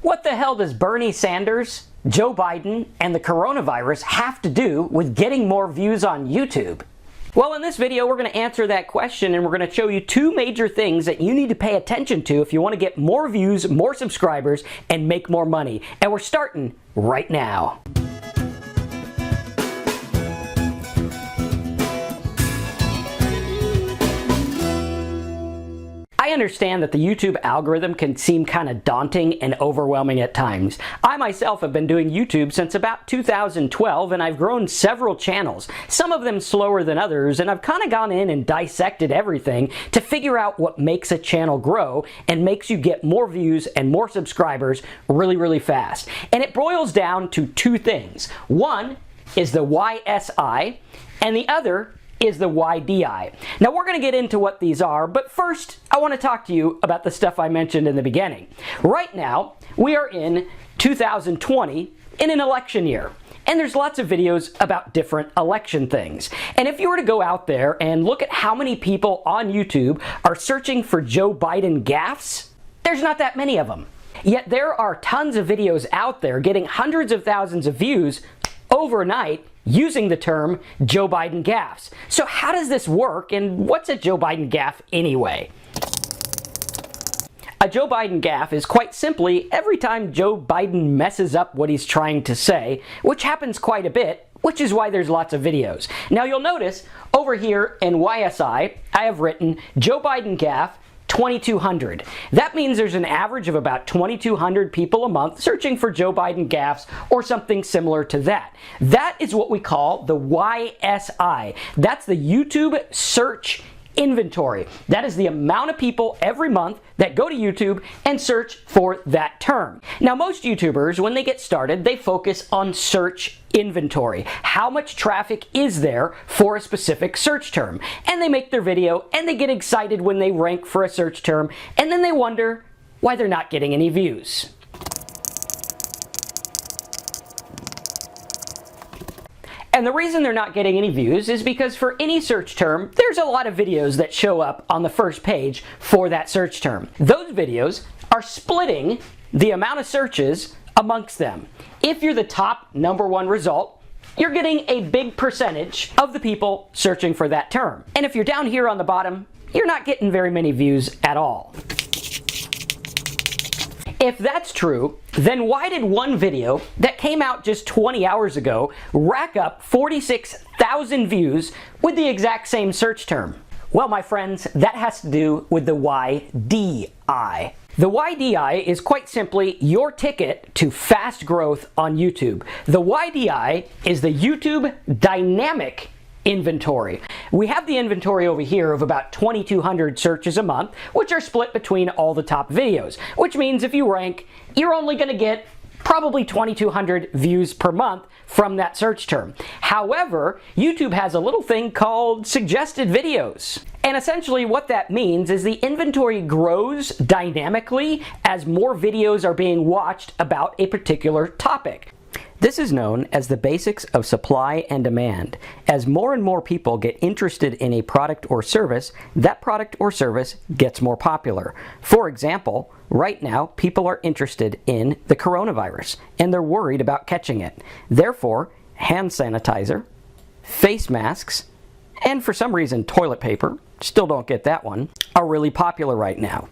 What the hell does Bernie Sanders, Joe Biden, and the coronavirus have to do with getting more views on YouTube? Well, in this video, we're going to answer that question, and we're going to show you two major things that you need to pay attention to if you want to get more views, more subscribers, and make more money. And we're starting right now. I understand that the YouTube algorithm can seem kind of daunting and overwhelming at times. I myself have been doing YouTube since about 2012, and I've grown several channels, some of them slower than others, and I've kind of gone in and dissected everything to figure out what makes a channel grow and makes you get more views and more subscribers really fast. And it boils down to two things. One is the YSI, and the other is the YDI. Now we're going to get into what these are, but first I want to talk to you about the stuff I mentioned in the beginning. Right now, we are in 2020 in an election year. And there's lots of videos about different election things. And if you were to go out there and look at how many people on YouTube are searching for Joe Biden gaffes, there's not that many of them. Yet there are tons of videos out there getting hundreds of thousands of views overnight using the term Joe Biden gaffes. So how does this work, and what's a Joe Biden gaffe anyway? A Joe Biden gaffe is quite simply every time Joe Biden messes up what he's trying to say, which happens quite a bit, which is why there's lots of videos. Now you'll notice over here in YSI, I have written Joe Biden gaffe 2,200. That means there's an average of about 2,200 people a month searching for Joe Biden gaffes or something similar to that. That is what we call the YSI. That's the YouTube search inventory. That is the amount of people every month that go to YouTube and search for that term. Now most YouTubers, when they get started, they focus on search inventory. How much traffic is there for a specific search term? And they make their video and they get excited when they rank for a search term, and then they wonder why they're not getting any views. And the reason they're not getting any views is because for any search term, there's a lot of videos that show up on the first page for that search term. Those videos are splitting the amount of searches amongst them. If you're the top #1 result, you're getting a big percentage of the people searching for that term. And if you're down here on the bottom, you're not getting very many views at all. If that's true, then why did one video that came out just 20 hours ago rack up 46,000 views with the exact same search term? Well, my friends, that has to do with the YDI. The YDI is quite simply your ticket to fast growth on YouTube. The YDI is the YouTube Dynamic Inventory. We have the inventory over here of about 2,200 searches a month, which are split between all the top videos, which means if you rank, you're only going to get probably 2,200 views per month from that search term. However, YouTube has a little thing called suggested videos. And essentially what that means is the inventory grows dynamically as more videos are being watched about a particular topic. This is known as the basics of supply and demand. As more and more people get interested in a product or service, that product or service gets more popular. For example, right now people are interested in the coronavirus and they're worried about catching it. Therefore, hand sanitizer, face masks, and for some reason toilet paper, still don't get that one, are really popular right now.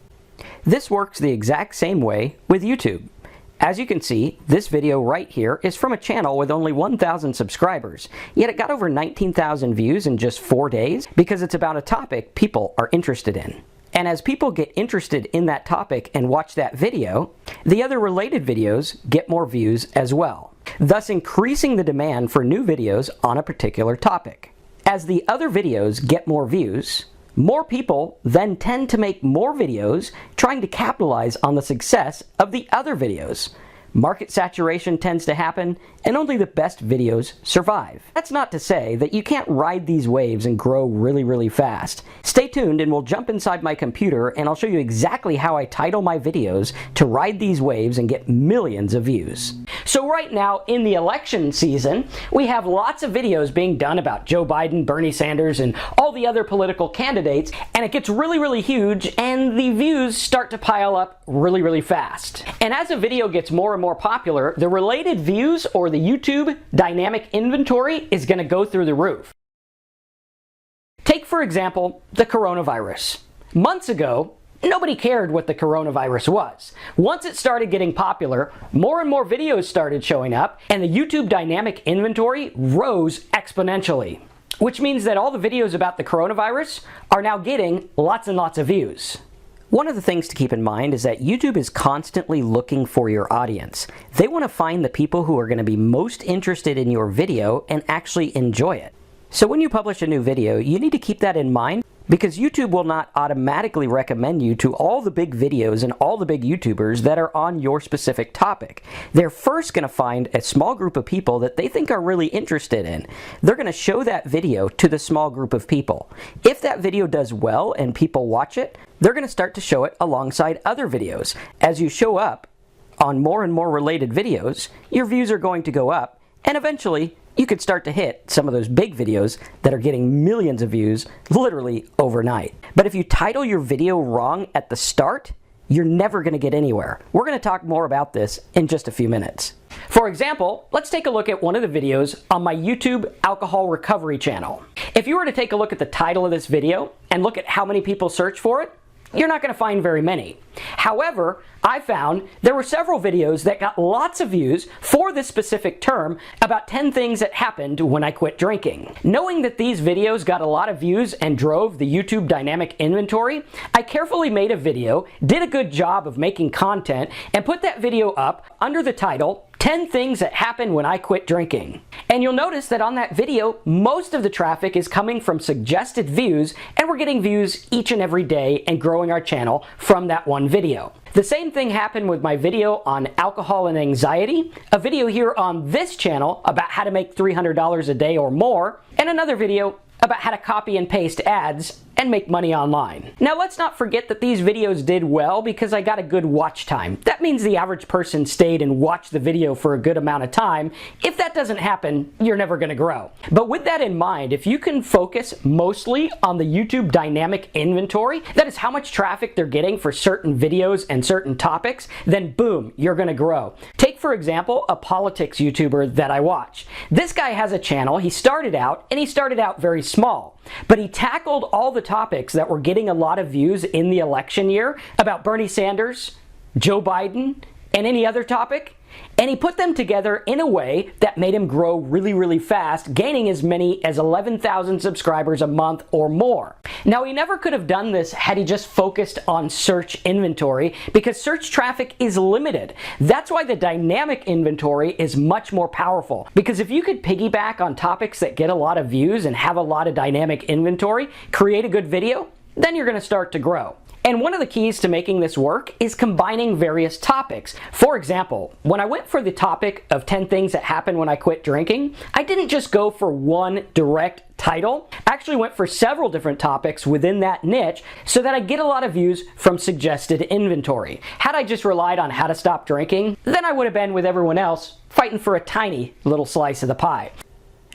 This works the exact same way with YouTube. As you can see, this video right here is from a channel with only 1,000 subscribers, yet it got over 19,000 views in just 4 days because it's about a topic people are interested in. And as people get interested in that topic and watch that video, the other related videos get more views as well, thus increasing the demand for new videos on a particular topic. As the other videos get more views, more people then tend to make more videos trying to capitalize on the success of the other videos. Market saturation tends to happen, and only the best videos survive. That's not to say that you can't ride these waves and grow really fast. Stay tuned and we'll jump inside my computer and I'll show you exactly how I title my videos to ride these waves and get millions of views. So So right now in the election season, we have lots of videos being done about Joe Biden, Bernie Sanders, and all the other political candidates, and it gets really, really huge, and the views start to pile up really, really fast. And as a video gets more and more popular, the related views or the YouTube dynamic inventory is going to go through the roof. Take, for example, the coronavirus. Months ago, nobody cared what the coronavirus was. Once it started getting popular, more and more videos started showing up, and the YouTube dynamic inventory rose exponentially. Which means that all the videos about the coronavirus are now getting lots and lots of views. One of the things to keep in mind is that YouTube is constantly looking for your audience. They want to find the people who are going to be most interested in your video and actually enjoy it. So when you publish a new video, you need to keep that in mind, because YouTube will not automatically recommend you to all the big videos and all the big YouTubers that are on your specific topic. They're first going to find a small group of people that they think are really interested in. They're going to show that video to the small group of people. If that video does well and people watch it, they're going to start to show it alongside other videos. As you show up on more and more related videos, your views are going to go up, and eventually you could start to hit some of those big videos that are getting millions of views literally overnight. But if you title your video wrong at the start, you're never going to get anywhere. We're going to talk more about this in just a few minutes. For example, let's take a look at one of the videos on my YouTube alcohol recovery channel. If you were to take a look at the title of this video and look at how many people search for it, you're not going to find very many. However, I found there were several videos that got lots of views for this specific term about 10 things that happened when I quit drinking. Knowing that these videos got a lot of views and drove the YouTube dynamic inventory, I carefully made a video, did a good job of making content, and put that video up under the title 10 Things That Happened When I Quit Drinking. And you'll notice that on that video, most of the traffic is coming from suggested views, and we're getting views each and every day and growing our channel from that one video. The same thing happened with my video on alcohol and anxiety, a video here on this channel about how to make $300 a day or more, and another video about how to copy and paste ads and make money online. Now let's not forget that these videos did well because I got a good watch time. That means the average person stayed and watched the video for a good amount of time. If that doesn't happen, you're never going to grow. But with that in mind, if you can focus mostly on the YouTube dynamic inventory, that is how much traffic they're getting for certain videos and certain topics, then boom, you're going to grow. Take for example a politics YouTuber that I watch. This guy has a channel. He started out very small, but he tackled all the topics that were getting a lot of views in the election year about Bernie Sanders, Joe Biden, and any other topic, and he put them together in a way that made him grow really, really fast, gaining as many as 11,000 subscribers a month or more. Now, he never could have done this had he just focused on search inventory, because search traffic is limited. That's why the dynamic inventory is much more powerful, because if you could piggyback on topics that get a lot of views and have a lot of dynamic inventory, create a good video, then you're going to start to grow. And one of the keys to making this work is combining various topics. For example, when I went for the topic of 10 things that happened when I quit drinking, I didn't just go for one direct title. I actually went for several different topics within that niche so that I get a lot of views from suggested inventory. Had I just relied on how to stop drinking, then I would have been with everyone else fighting for a tiny little slice of the pie.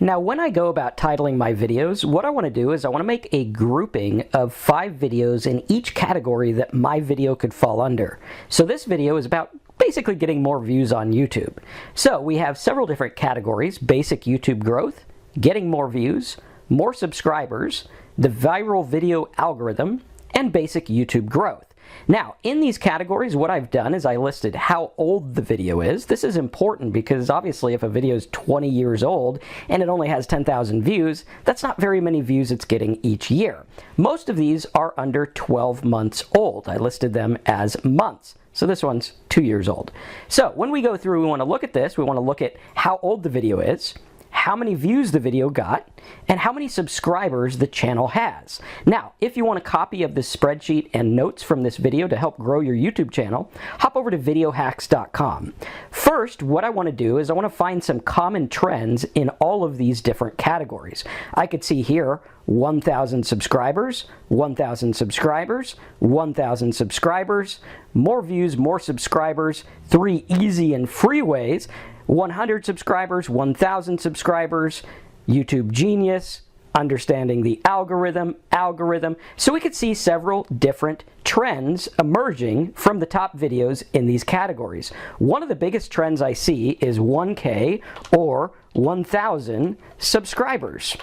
Now, when I go about titling my videos, what I want to do is I want to make a grouping of 5 videos in each category that my video could fall under. So this video is about basically getting more views on YouTube. So we have several different categories: basic YouTube growth, getting more views, more subscribers, the viral video algorithm, and basic YouTube growth. Now, in these categories, what I've done is I listed how old the video is. This is important because obviously if a video is 20 years old and it only has 10,000 views, that's not very many views it's getting each year. Most of these are under 12 months old. I listed them as months. So this one's 2 years old. So when we go through, we want to look at this. We want to look at how old the video is, how many views the video got, and how many subscribers the channel has. Now, if you want a copy of this spreadsheet and notes from this video to help grow your YouTube channel, hop over to videohacks.com. First, what I want to do is I want to find some common trends in all of these different categories. I could see here 1,000 subscribers, 1,000 subscribers, 1,000 subscribers, more views, more subscribers, 3 easy and free ways, 100 subscribers, 1,000 subscribers, YouTube Genius, understanding the algorithm. So we could see several different trends emerging from the top videos in these categories. One of the biggest trends I see is 1K or 1,000 subscribers.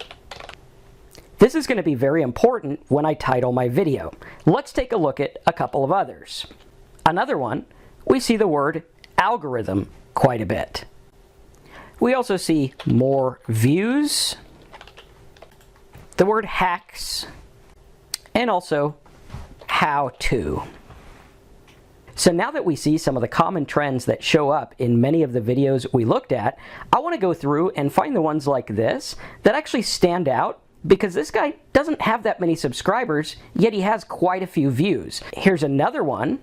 This is going to be very important when I title my video. Let's take a look at a couple of others. Another one, we see the word algorithm quite a bit. We also see more views, the word hacks, and also how to. So now that we see some of the common trends that show up in many of the videos we looked at, I want to go through and find the ones like this that actually stand out, because this guy doesn't have that many subscribers, yet he has quite a few views. Here's another one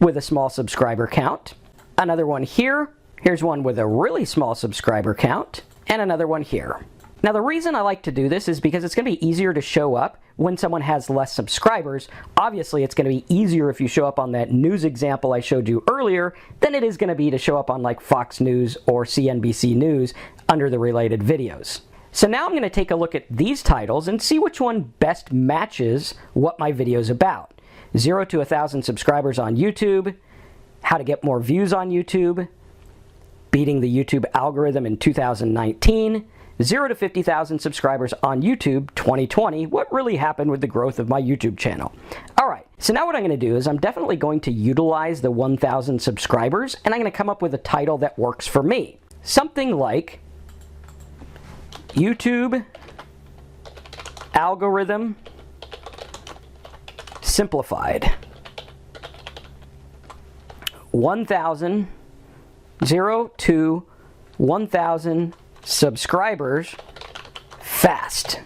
with a small subscriber count. Another one here. Here's one with a really small subscriber count. And another one here. Now the reason I like to do this is because it's going to be easier to show up when someone has less subscribers. Obviously it's going to be easier if you show up on that news example I showed you earlier than it is going to be to show up on like Fox News or CNBC News under the related videos. So now I'm going to take a look at these titles and see which one best matches what my video is about. 0 to 1,000 subscribers on YouTube, how to get more views on YouTube, beating the YouTube algorithm in 2019, 0 to 50,000 subscribers on YouTube 2020, what really happened with the growth of my YouTube channel. Alright, so now what I'm going to do is I'm definitely going to utilize the 1,000 subscribers, and I'm going to come up with a title that works for me. Something like YouTube Algorithm Simplified. 1,000, 0 to 1,000 subscribers fast.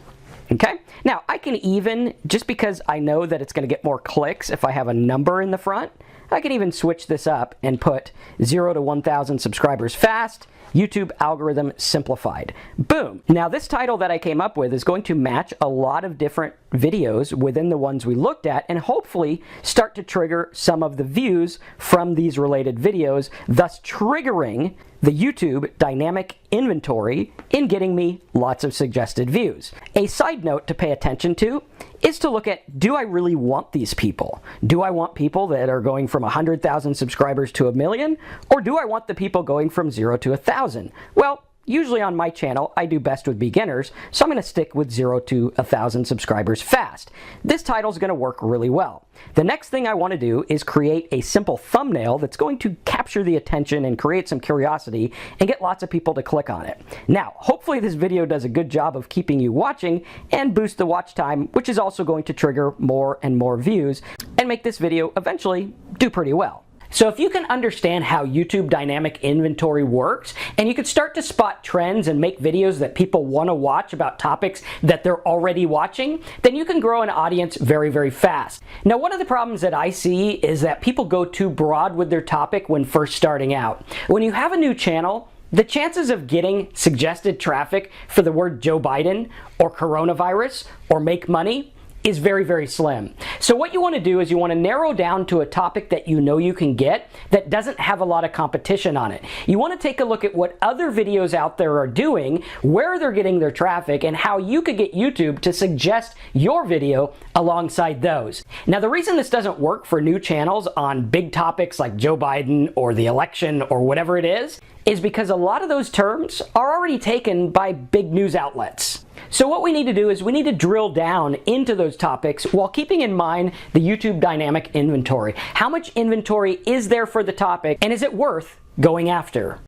Okay? Now, I can even, just because I know that it's going to get more clicks if I have a number in the front, I can even switch this up and put 0 to 1,000 subscribers fast, YouTube Algorithm Simplified. Boom! Now this title that I came up with is going to match a lot of different videos within the ones we looked at and hopefully start to trigger some of the views from these related videos, thus triggering the YouTube dynamic inventory in getting me lots of suggested views. A side note to pay attention to is to look at, do I really want these people? Do I want people that are going from 100,000 subscribers to 1 million? Or do I want the people going from 0 to 1,000? Well, usually on my channel, I do best with beginners, so I'm going to stick with 0 to 1,000 subscribers fast. This title is going to work really well. The next thing I want to do is create a simple thumbnail that's going to capture the attention and create some curiosity and get lots of people to click on it. Now, hopefully this video does a good job of keeping you watching and boost the watch time, which is also going to trigger more and more views and make this video eventually do pretty well. So if you can understand how YouTube dynamic inventory works, and you can start to spot trends and make videos that people want to watch about topics that they're already watching, then you can grow an audience very, very fast. Now, one of the problems that I see is that people go too broad with their topic when first starting out. When you have a new channel, the chances of getting suggested traffic for the word Joe Biden or coronavirus or make money is very, very slim. So what you want to do is you want to narrow down to a topic that you know you can get that doesn't have a lot of competition on it. You want to take a look at what other videos out there are doing, where they're getting their traffic, and how you could get YouTube to suggest your video alongside those. Now, the reason this doesn't work for new channels on big topics like Joe Biden or the election or whatever it is because a lot of those terms are already taken by big news outlets. So what we need to do is we need to drill down into those topics while keeping in mind the YouTube dynamic inventory. How much inventory is there for the topic, and is it worth going after?